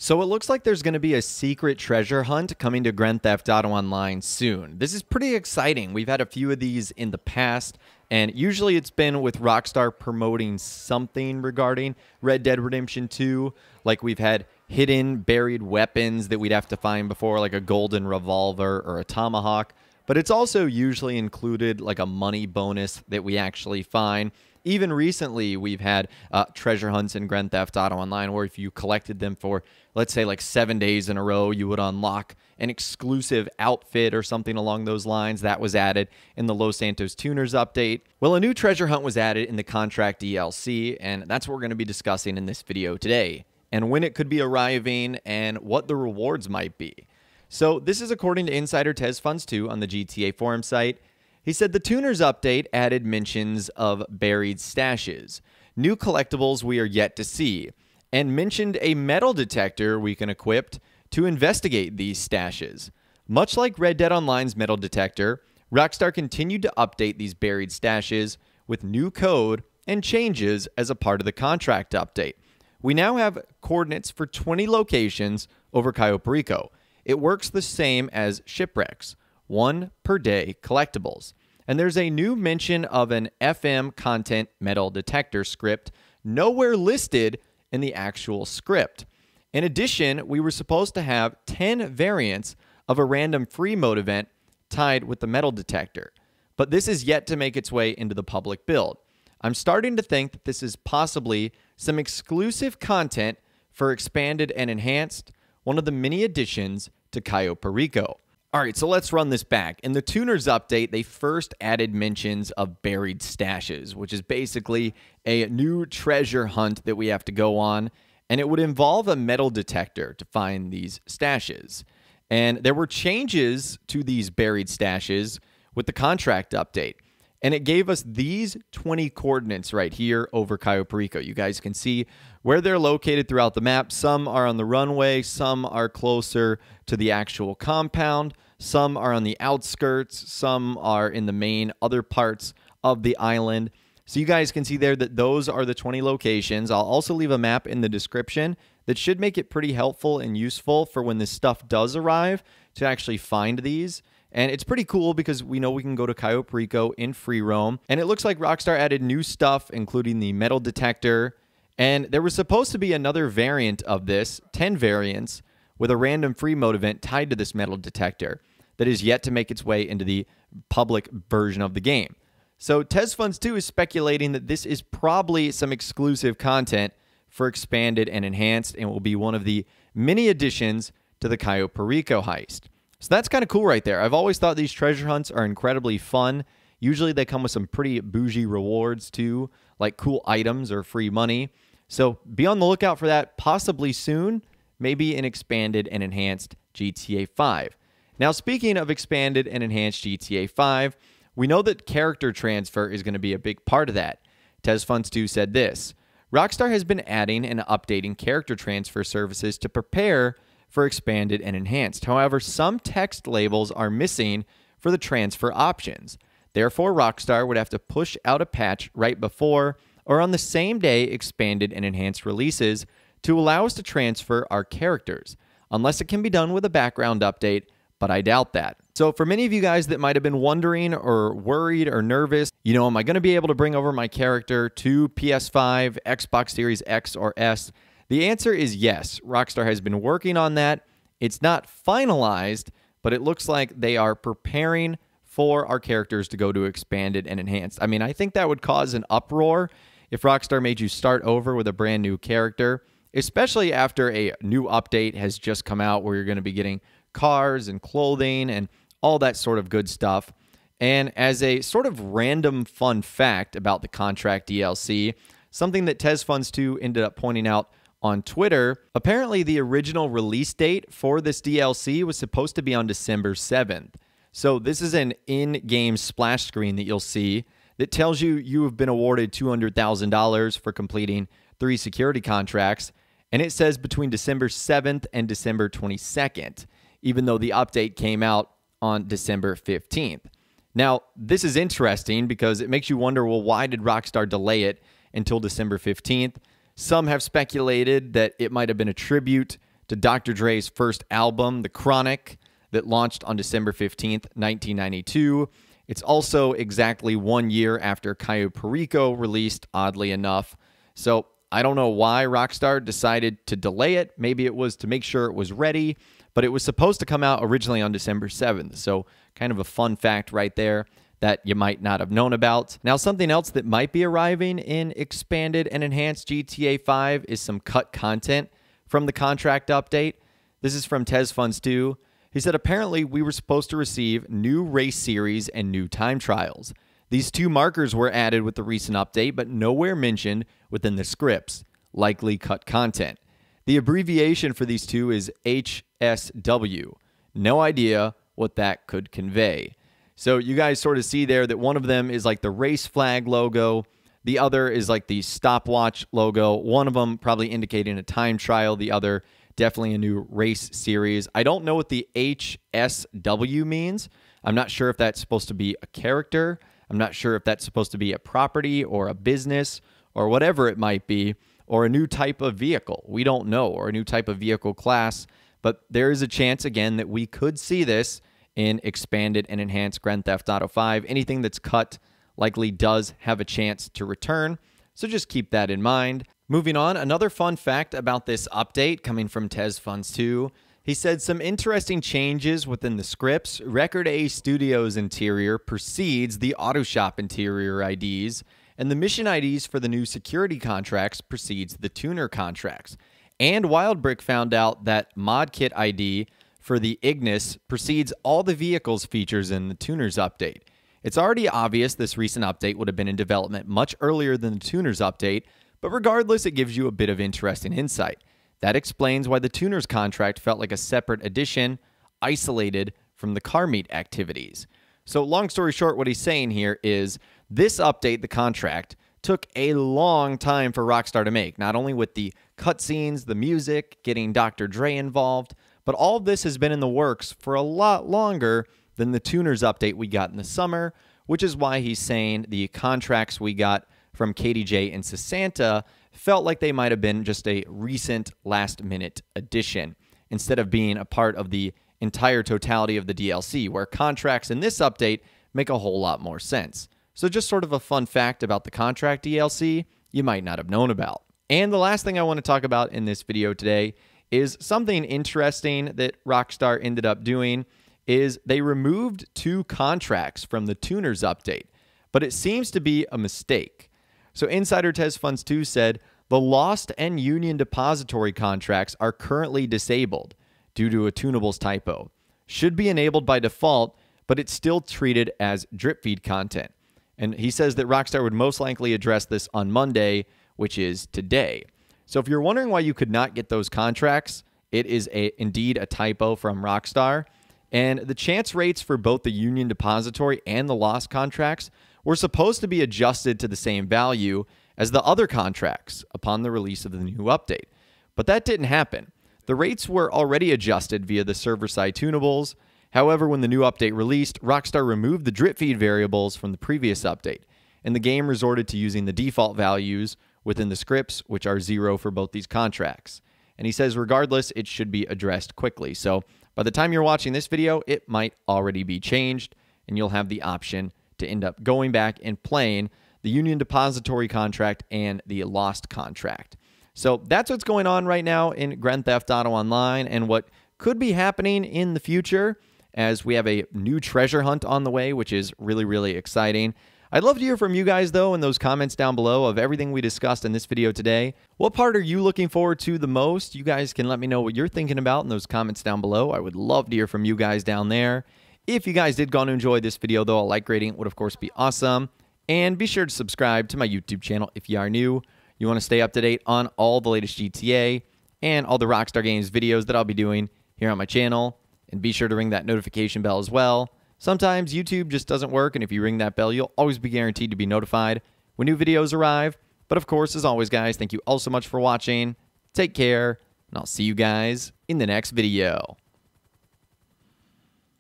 So it looks like there's going to be a secret treasure hunt coming to Grand Theft Auto Online soon. This is pretty exciting. We've had a few of these in the past, and usually it's been with Rockstar promoting something regarding Red Dead Redemption 2. Like we've had hidden, buried weapons that we'd have to find before, like a golden revolver or a tomahawk. But it's also usually included like a money bonus that we actually find. Even recently, we've had treasure hunts in Grand Theft Auto Online where if you collected them for, let's say, like 7 days in a row, you would unlock an exclusive outfit or something along those lines. That was added in the Los Santos Tuners update. Well, a new treasure hunt was added in the Contract DLC, and that's what we're going to be discussing in this video today, and when it could be arriving and what the rewards might be. So this is according to Insider TezFunds2 on the GTA forum site. He said the Tuners update added mentions of buried stashes, new collectibles we are yet to see, and mentioned a metal detector we can equip to investigate these stashes. Much like Red Dead Online's metal detector, Rockstar continued to update these buried stashes with new code and changes as a part of the contract update. We now have coordinates for 20 locations over Cayo Perico. It works the same as shipwrecks. 1 per day collectibles. And there's a new mention of an FM content metal detector script nowhere listed in the actual script. In addition, we were supposed to have 10 variants of a random free mode event tied with the metal detector, but this is yet to make its way into the public build. I'm starting to think that this is possibly some exclusive content for Expanded and Enhanced, one of the many additions to Cayo Perico. All right, so let's run this back. In the Tuners update, they first added mentions of buried stashes, which is basically a new treasure hunt that we have to go on, and it would involve a metal detector to find these stashes. And there were changes to these buried stashes with the contract update, and it gave us these 20 coordinates right here over Cayo Perico. You guys can see where they're located throughout the map. Some are on the runway, some are closer to the actual compound, some are on the outskirts, some are in the main other parts of the island. So you guys can see there that those are the 20 locations. I'll also leave a map in the description that should make it pretty helpful and useful for when this stuff does arrive to actually find these. And it's pretty cool because we know we can go to Cayo Perico in free roam. And it looks like Rockstar added new stuff, including the metal detector. And there was supposed to be another variant of this, 10 variants, with a random free mode event tied to this metal detector that is yet to make its way into the public version of the game. So TezFunds2 is speculating that this is probably some exclusive content for Expanded and Enhanced and will be one of the many additions to the Cayo Perico heist. So that's kind of cool right there. I've always thought these treasure hunts are incredibly fun. Usually they come with some pretty bougie rewards too, like cool items or free money. So be on the lookout for that possibly soon, maybe in Expanded and Enhanced GTA 5. Now, speaking of Expanded and Enhanced GTA 5, we know that character transfer is going to be a big part of that. TezFunds2 said this: Rockstar has been adding and updating character transfer services to prepare for Expanded and Enhanced. However, some text labels are missing for the transfer options. Therefore, Rockstar would have to push out a patch right before or on the same day Expanded and Enhanced releases to allow us to transfer our characters, unless it can be done with a background update, but I doubt that. So for many of you guys that might have been wondering or worried or nervous, am I going to be able to bring over my character to PS5, Xbox Series X or S? The answer is yes. Rockstar has been working on that. It's not finalized, but it looks like they are preparing for our characters to go to Expanded and Enhanced. I mean, I think that would cause an uproar if Rockstar made you start over with a brand new character, especially after a new update has just come out where you're going to be getting cars and clothing and all that sort of good stuff. And as a sort of random fun fact about the Contract DLC, something that TezFunds2 ended up pointing out on Twitter, apparently the original release date for this DLC was supposed to be on December 7th. So this is an in-game splash screen that you'll see that tells you you have been awarded $200,000 for completing 3 security contracts, and it says between December 7th and December 22nd, even though the update came out on December 15th. Now, this is interesting because it makes you wonder, well, why did Rockstar delay it until December 15th? Some have speculated that it might have been a tribute to Dr. Dre's first album, The Chronic, that launched on December 15th, 1992. It's also exactly 1 year after Cayo Perico released, oddly enough. So I don't know why Rockstar decided to delay it. Maybe it was to make sure it was ready, but it was supposed to come out originally on December 7th. So kind of a fun fact right there that you might not have known about. Now, something else that might be arriving in expanded and enhanced GTA 5 is some cut content from the contract update. This is from TezFunds2. He said, apparently we were supposed to receive new race series and new time trials. These two markers were added with the recent update, but nowhere mentioned within the scripts, likely cut content. The abbreviation for these two is HSW. No idea what that could convey. So you guys sort of see there that one of them is like the race flag logo. The other is like the stopwatch logo. One of them probably indicating a time trial. The other definitely a new race series. I don't know what the HSW means. I'm not sure if that's supposed to be a character. I'm not sure if that's supposed to be a property or a business or whatever it might be, or a new type of vehicle. We don't know, or a new type of vehicle class. But there is a chance, again, that we could see this in expanded and enhanced Grand Theft Auto 5. Anything that's cut likely does have a chance to return. So just keep that in mind. Moving on, another fun fact about this update coming from TezFunds2. He said some interesting changes within the scripts. Record A Studios interior precedes the Auto Shop interior IDs, and the mission IDs for the new security contracts precedes the tuner contracts. And Wildbrick found out that Mod Kit ID for the Ignis precedes all the vehicles features in the tuners update. It's already obvious this recent update would have been in development much earlier than the tuners update, but regardless, it gives you a bit of interesting insight. That explains why the tuner's contract felt like a separate addition, isolated from the car meet activities. So long story short, what he's saying here is this update, the contract, took a long time for Rockstar to make, not only with the cutscenes, the music, getting Dr. Dre involved, but all of this has been in the works for a lot longer than the tuners update we got in the summer, which is why he's saying the contracts we got from KDJ and Sasanta felt like they might have been just a recent last-minute addition instead of being a part of the entire totality of the DLC, where contracts in this update make a whole lot more sense. So just sort of a fun fact about the contract DLC you might not have known about. And the last thing I want to talk about in this video today is something interesting that Rockstar ended up doing is they removed 2 contracts from the tuners update, but it seems to be a mistake. So Insider TezFunds2 said, the Lost and Union Depository contracts are currently disabled due to a tunables typo. Should be enabled by default, but it's still treated as drip feed content. And he says that Rockstar would most likely address this on Monday, which is today. So if you're wondering why you could not get those contracts, it is indeed a typo from Rockstar. And the chance rates for both the Union Depository and the Lost contracts were supposed to be adjusted to the same value as the other contracts upon the release of the new update. But that didn't happen. The rates were already adjusted via the server-side tunables. However, when the new update released, Rockstar removed the drip feed variables from the previous update, and the game resorted to using the default values within the scripts, which are 0 for both these contracts. And he says, regardless, it should be addressed quickly. So by the time you're watching this video, it might already be changed, and you'll have the option to end up going back and playing the Union Depository contract and the Lost contract. So that's what's going on right now in Grand Theft Auto Online and what could be happening in the future as we have a new treasure hunt on the way, which is really, really exciting. I'd love to hear from you guys, though, in those comments down below of everything we discussed in this video today. What part are you looking forward to the most? You guys can let me know what you're thinking about in those comments down below. I would love to hear from you guys down there. If you guys did go and enjoy this video, though, a like rating would, of course, be awesome. And be sure to subscribe to my YouTube channel if you are new. You want to stay up to date on all the latest GTA and all the Rockstar Games videos that I'll be doing here on my channel. And be sure to ring that notification bell as well. Sometimes YouTube just doesn't work, and if you ring that bell, you'll always be guaranteed to be notified when new videos arrive. But of course, as always, guys, thank you all so much for watching. Take care, and I'll see you guys in the next video.